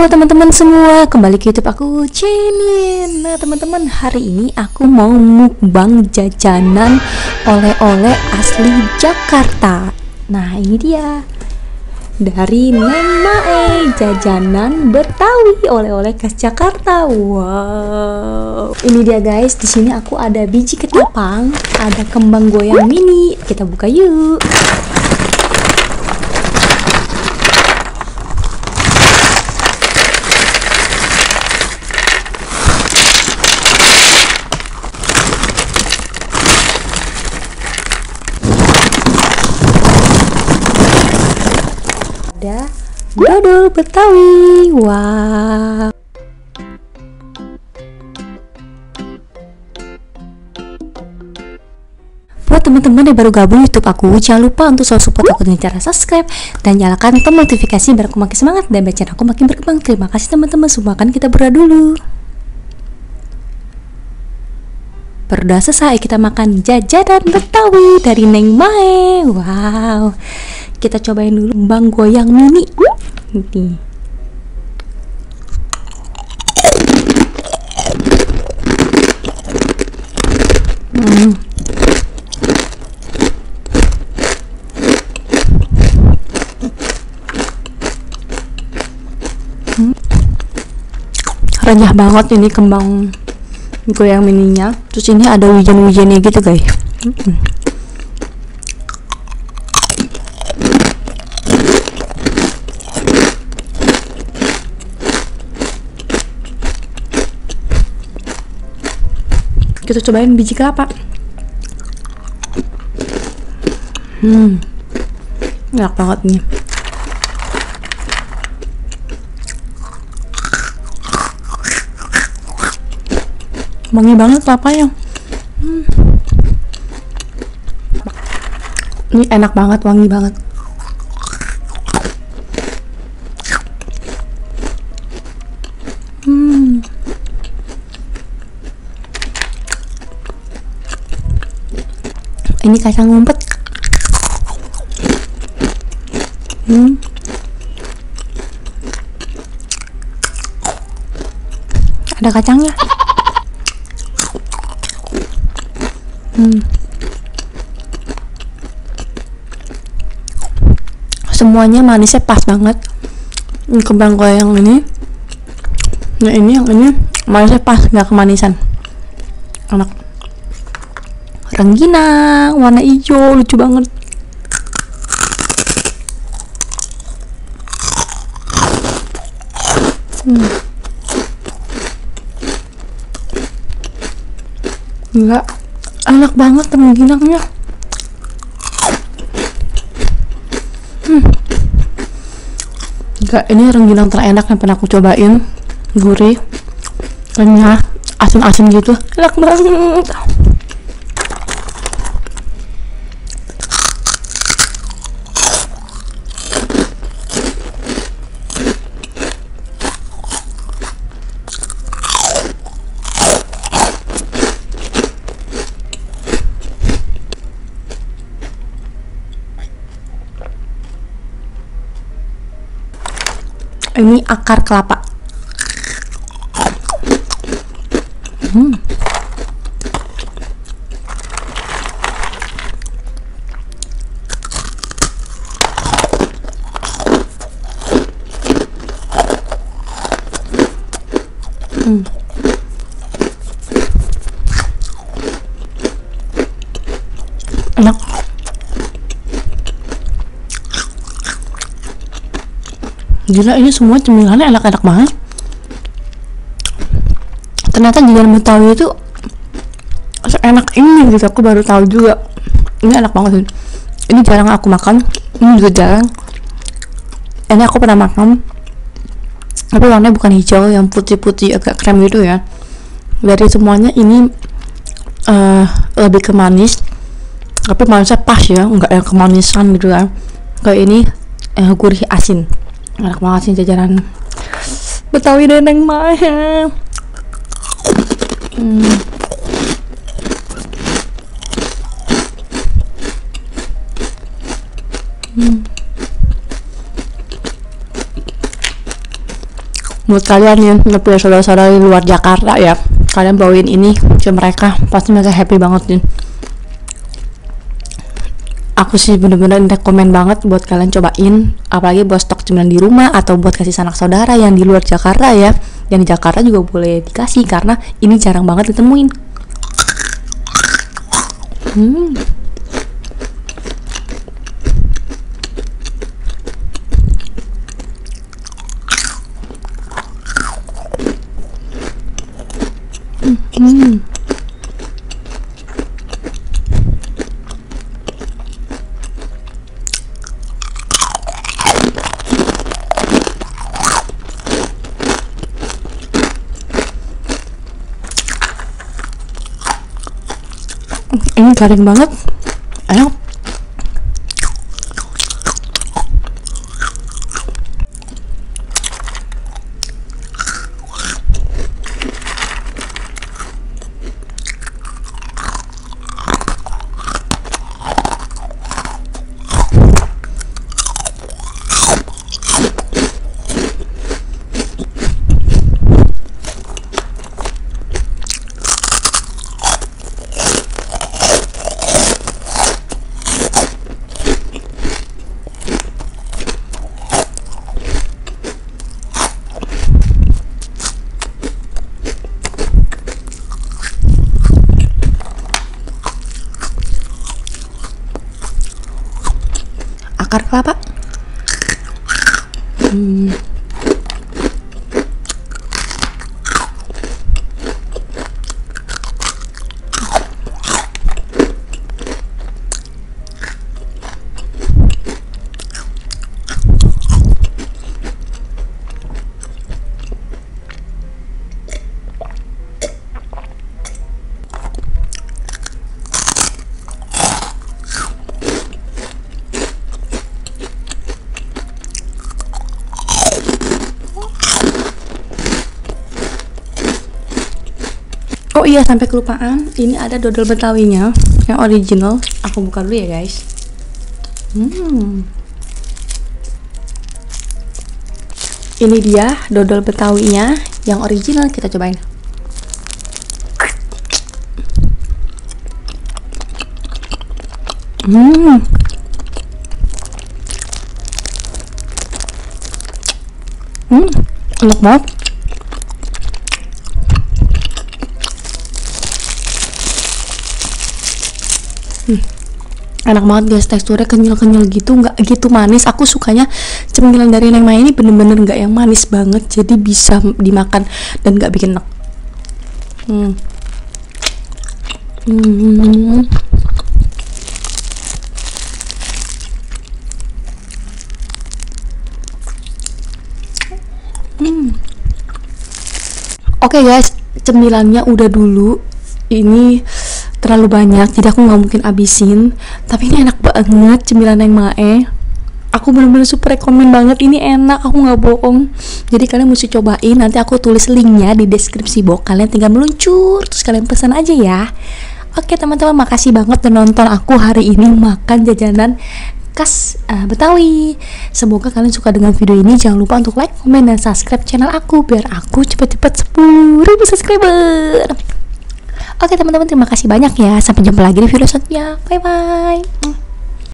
Halo teman-teman semua, kembali ke YouTube aku, Celine. Nah teman-teman, hari ini aku mau mukbang jajanan oleh-oleh asli Jakarta. Nah ini dia, dari Neng Mae, jajanan Betawi oleh-oleh khas Jakarta. Wow, ini dia guys. Di sini aku ada biji ketapang, ada kembang goyang mini. Kita buka yuk. Ada dodol Betawi. Wow. Buat teman-teman yang baru gabung YouTube aku, jangan lupa untuk selalu support aku dengan cara subscribe dan nyalakan tombol notifikasi biar aku makin semangat dan bacaan aku makin berkembang. Terima kasih teman-teman semua. Kan kita berdoa dulu. Berdoa selesai, kita makan jajanan Betawi dari Neng Mae. Wow, kita cobain dulu kembang goyang mini. Nih. Renyah banget ini kembang goyang mininya. Terus ini ada wijen-wijennya gitu guys. Kita cobain biji kelapa. Enak banget nih. Wangi banget kelapanya. Ini enak banget, wangi banget. Ini kacang ngumpet. Ada kacangnya. Semuanya manisnya pas banget. Kembang goyang ini, nah ini yang ini manisnya pas, nggak kemanisan. Enak. Rengginang warna hijau, lucu banget. Enggak, enak banget rengginangnya. Enggak, ini rengginang terenak yang pernah aku cobain. Gurih, renyah, asin-asin gitu, enak banget. Ini akar kelapa. Enak. Gila, ini semua cemilannya enak-enak banget. Ternyata jajanan Betawi itu enak ini gitu. Aku baru tahu juga. Ini enak banget sih. Ini jarang aku makan. Ini juga jarang. Ini aku pernah makan, tapi warnanya bukan hijau, yang putih-putih agak krem gitu ya. Dari semuanya ini lebih ke manis, tapi manisnya pas ya, nggak yang kemanisan gitu kan. Kayak ini gurih asin. Enak banget sih jajanan Betawi dan Neng Mae. buat kalian yang punya saudara-saudara di luar Jakarta ya, kalian bawain ini ke mereka, pasti mereka happy banget nih. Aku sih bener-bener rekomen banget buat kalian cobain, apalagi buat stok cemilan di rumah atau buat kasih sanak saudara yang di luar Jakarta ya. Yang di Jakarta juga boleh dikasih karena ini jarang banget ditemuin. Ini garing banget, enak. Akar kelapa. Oh iya, sampai kelupaan, ini ada dodol betawinya yang original. Aku buka dulu ya guys. Ini dia dodol betawinya yang original, kita cobain. Enak banget. Enak banget guys, teksturnya kenyal-kenyal gitu, nggak gitu manis. Aku sukanya cemilan dari Neng Maya ini bener-bener nggak yang manis banget, jadi bisa dimakan dan nggak bikin enak. Oke guys, cemilannya udah dulu. Ini terlalu banyak, jadi aku nggak mungkin abisin. Tapi ini enak banget cemilan Neng Mae. Aku bener-bener super rekomen banget, ini enak, aku nggak bohong. Jadi kalian mesti cobain, nanti aku tulis linknya di deskripsi box. Kalian tinggal meluncur, terus kalian pesan aja ya. Oke teman-teman, makasih banget udah nonton aku hari ini makan jajanan khas Betawi. Semoga kalian suka dengan video ini. Jangan lupa untuk like, komen, dan subscribe channel aku biar aku cepet-cepet 10.000 subscriber. Oke teman-teman, terima kasih banyak ya. Sampai jumpa lagi di video selanjutnya. Bye bye.